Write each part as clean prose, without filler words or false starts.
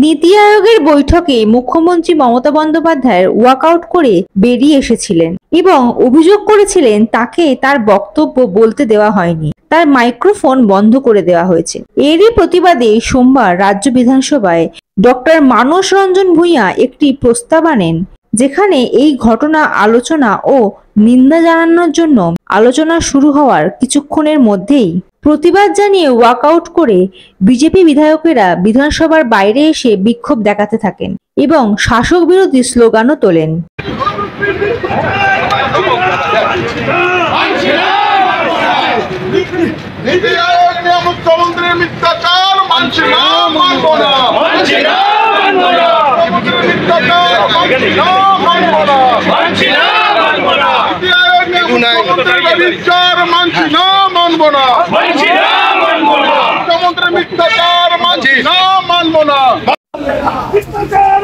নীতি আয়োগের বৈঠকে মুখ্যমন্ত্রী মমতা বন্দ্যোপাধ্যায় ওয়াকআউট করে বেরিয়ে এসেছিলেন এবং অভিযোগ করেছিলেন তাকে তার বক্তব্য বলতে দেওয়া হয়নি, তার মাইক্রোফোন বন্ধ করে দেওয়া হয়েছে। এরই প্রতিবাদে সোমবার রাজ্য বিধানসভায় ডক্টর মানস রঞ্জন ভূঁইয়া একটি প্রস্তাব আনেন, যেখানে এই ঘটনা আলোচনা ও নিন্দা জানানোর জন্য আলোচনা শুরু হওয়ার কিছুক্ষণের মধ্যেই প্রতিবাদ জানিয়ে ওয়াকআউট করে বিজেপি বিধায়কেরা বিধানসভার বাইরে এসে বিক্ষোভ দেখাতে থাকেন এবং শাসক বিরোধী স্লোগানও তোলেন।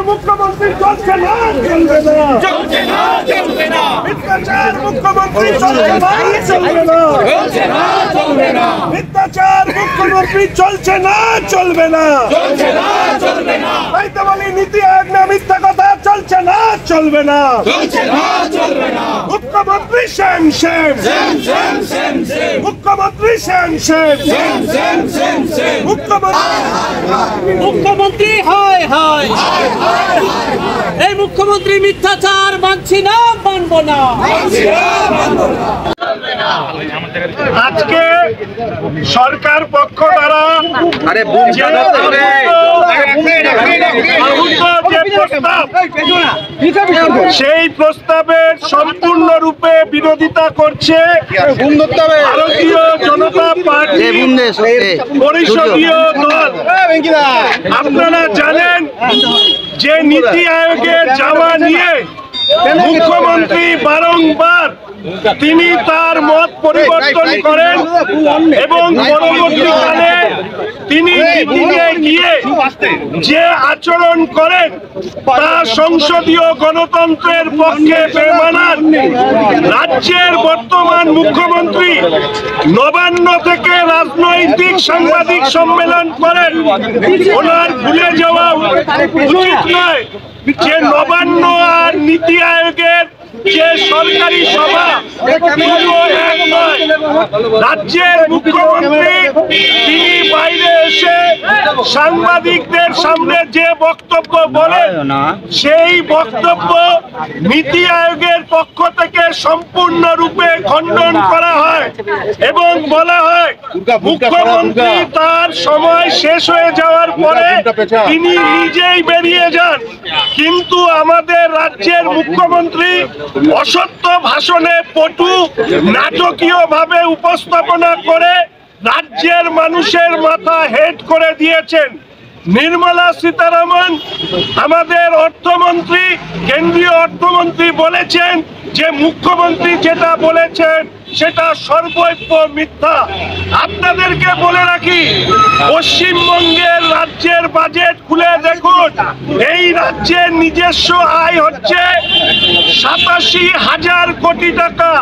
মুখ্যমন্ত্রী চলছে না, চলবে না, চলছে না, চলবে না, মিথ্যাচার মুখ্যমন্ত্রী চলছে না, চলবে না, চলছে না, চলবে না, মিথ্যাচার মুখ্যমন্ত্রী চলছে না, চলবে না, চলছে না, চলবে না, তাই তো বলি নীতি আয়োগ না মিথ্যা কথা চলছে না, চলবে না, চলছে না, চলবে না, মুখ্যমন্ত্রী same same same same same same, মুখ্যমন্ত্রী same same same same same same, মুখ্যমন্ত্রী হায় হায়, এই মুখ্যমন্ত্রী মিথ্যাচার মানছি না, মানব না। আজকে সরকার পক্ষ দ্বারা সেই প্রস্তাবের সম্পূর্ণরূপে বিরোধিতা করছে ভারতীয় জনতা পার্টি পরিষদীয় দল। আপনারা জানেন যে নীতি আয়োগে যাওয়া নিয়ে মুখ্যমন্ত্রী বারংবার তিনি তার মত পরিবর্তন করেন এবং পরবর্তীকালে তিনি মিটিংয়ে গিয়ে যে আচরণ করেন তা সংসদীয় গণতন্ত্রের পক্ষে বেমানান। রাজ্যের বর্তমান মুখ্যমন্ত্রী নবান্ন থেকে রাজনৈতিক সাংবাদিক সম্মেলন করেন। ওনার ভুলে যাওয়া উচিত নয় যে নবান্ন আর নীতি আয়োগের যে সরকারি সভা এক নয়। রাজ্যের মুখ্যমন্ত্রী তিনি বাইরে এসে সাংবাদিকদের সামনে যে বক্তব্য বলেন সেই বক্তব্য নীতি আয়োগের পক্ষ থেকে সম্পূর্ণরূপে খণ্ডন করা হয় এবং বলা হয় মুখ্যমন্ত্রী তার সময় শেষ হয়ে যাওয়ার পরে তিনি নিজেই বেরিয়ে যান। কিন্তু আমাদের রাজ্যের মুখ্যমন্ত্রী অসত্য ভাষণে পটু নাটকীয় ভাবে উপস্থাপনা করে রাজ্যের মানুষের মাথা হেট করে দিয়েছেন। নির্মলা সীতারামন আমাদের অর্থমন্ত্রী, কেন্দ্রীয় অর্থমন্ত্রী বলেছেন যে মুখ্যমন্ত্রী যেটা বলেছেন সেটা সর্বৈব মিথ্যা। আপনাদেরকে বলে রাখি, পশ্চিমবঙ্গের রাজ্যের বাজেট খুলে দেখুন, এই রাজ্যের নিজস্ব আয় হচ্ছে 87,000 কোটি টাকা,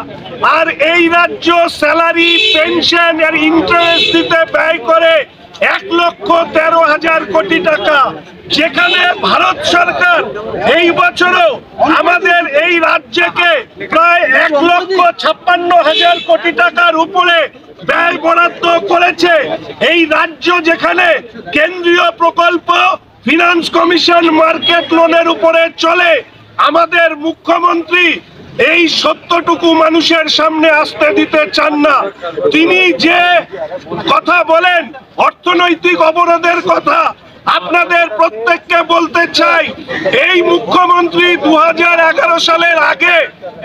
আর এই রাজ্য স্যালারি, পেনশন আর ইন্টারেস্ট দিতে ব্যয় করে 1,13,000 কোটি টাকা। যেখানে ভারত সরকার এই বছরও আমাদের এই রাজ্যকে প্রায় 1,56,000 কোটি টাকার উপরে ব্যয় বরাদ্দ করেছে। এই রাজ্য যেখানে কেন্দ্রীয় প্রকল্প, ফিনান্স কমিশন, মার্কেট লোনের উপরে চলে, আমাদের মুখ্যমন্ত্রী এই সত্যটুকু মানুষের সামনে আসতে দিতে চান না। তিনি যে কথা বলেন অর্থনৈতিক অবরোধের কথা, আপনাদের প্রত্যেককে বলতে চাই এই মুখ্যমন্ত্রী 2011 সালের আগে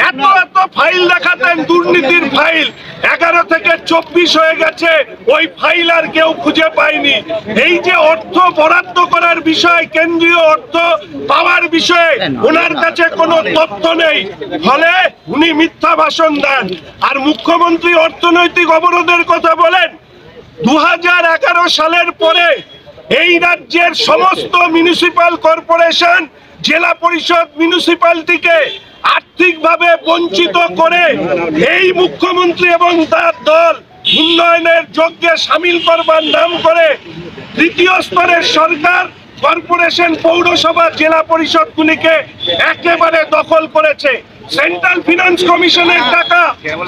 এত এত ফাইল দেখাতেন, দুর্নীতির ফাইল, 11 থেকে 24 হয়ে গেছে, ওই ফাইল আর কেউ খুঁজে পায়নি। এই যে অর্থ বরাদ্দ করার বিষয়, কেন্দ্রীয় অর্থ পাওয়ার বিষয়ে ওনার কাছে কোনো তথ্য নেই, ফলে উনি মিথ্যা ভাষণ দেন। আর মুখ্যমন্ত্রী অর্থনৈতিক অবরোধের কথা বলেন। 2011 সালের পরে এই রাজ্যের সমস্ত মিউনিসিপাল কর্পোরেশন, জেলা পরিষদ, মিউনিসিপালিটিকে আর্থিকভাবে বঞ্চিত করে এই মুখ্যমন্ত্রী এবং তার দল উন্নয়নের যজ্ঞে সামিল করবার নাম করে তৃতীয় স্তরের সরকার কর্পোরেশন, পৌরসভা, জেলা পরিষদগুলিকে একেবারে দখল করেছে। সেন্ট্রাল ফিনান্স কমিশনের টাকা,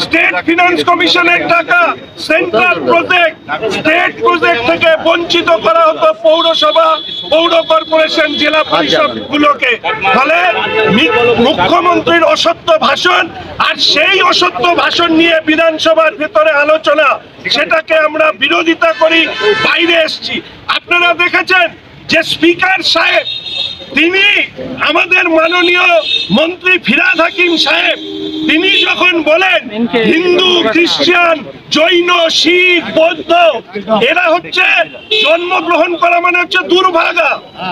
স্টেট ফিনান্স কমিশনের টাকা, সেন্ট্রাল প্রজেক্ট, স্টেট প্রজেক্ট থেকে বঞ্চিত করা হতো পৌরসভা, পৌর কর্পোরেশন, জেলা পরিষদগুলোকে। ফলে মুখ্যমন্ত্রীর অসত্য ভাষণ, আর সেই অসত্য ভাষণ নিয়ে বিধানসভার ভিতরে আলোচনা, সেটাকে আমরা বিরোধিতা করি, বাইরে এসেছি। আপনারা দেখেছেন যে স্পিকার সাহেব, তিনি আমাদের মাননীয় মন্ত্রী ফিরহাদ হাকিম সাহেব, তিনি যখন বলেন হিন্দু, খ্রিস্টান, জৈন, শিখ, বৌদ্ধ এরা হচ্ছে জন্মগ্রহণ করা মানে হচ্ছে দুর্ভাগা,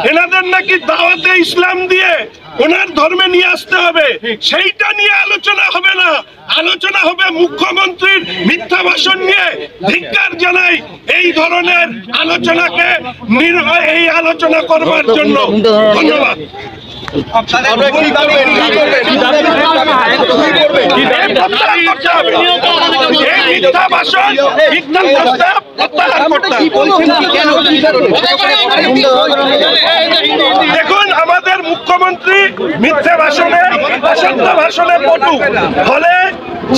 এনাদের নাকি দাওয়াতে ইসলাম দিয়ে ওনার ধর্মে নিয়ে আসতে হবে, সেইটা নিয়ে আলোচনা হবে না, আলোচনা হবে মুখ্যমন্ত্রীর মিথ্যা ভাষণ নিয়ে। ধিক্কার জানাই এই ধরনের আলোচনাকে, এই আলোচনা করবার জন্য। ধন্যবাদ। দেখুন, আমাদের মুখ্যমন্ত্রী মিথ্যা ভাষণে, অসত্য ভাষণে পটু। ফলে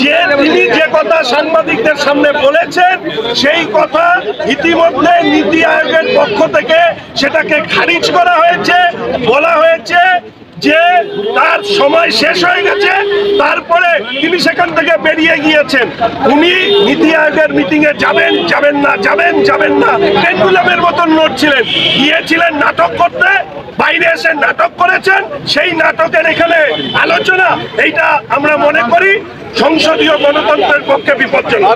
যে তিনি যে কথা সাংবাদিকদের সামনে বলেছেন, সেই কথা ইতিমধ্যে নীতি আয়োগের পক্ষ থেকে সেটাকে খারিজ করা হয়েছে। বলা হয়েছে যে তার সময় শেষ হয়ে গেছে, তারপরে তিনি সেখান থেকে বেরিয়ে গিয়েছেন। উনি নীতি আয়োগের মিটিং এ যাবেন যাবেন না, যাবেন যাবেন না, পেন্ডুলামের মতন নড়ছিলেন। গিয়েছিলেন নাটক করতে, বাইরে এসে নাটক করেছেন। সেই নাটকের এখানে আলোচনা, এইটা আমরা মনে করি সংসদীয় গণতন্ত্রের পক্ষে বিপজ্জনক।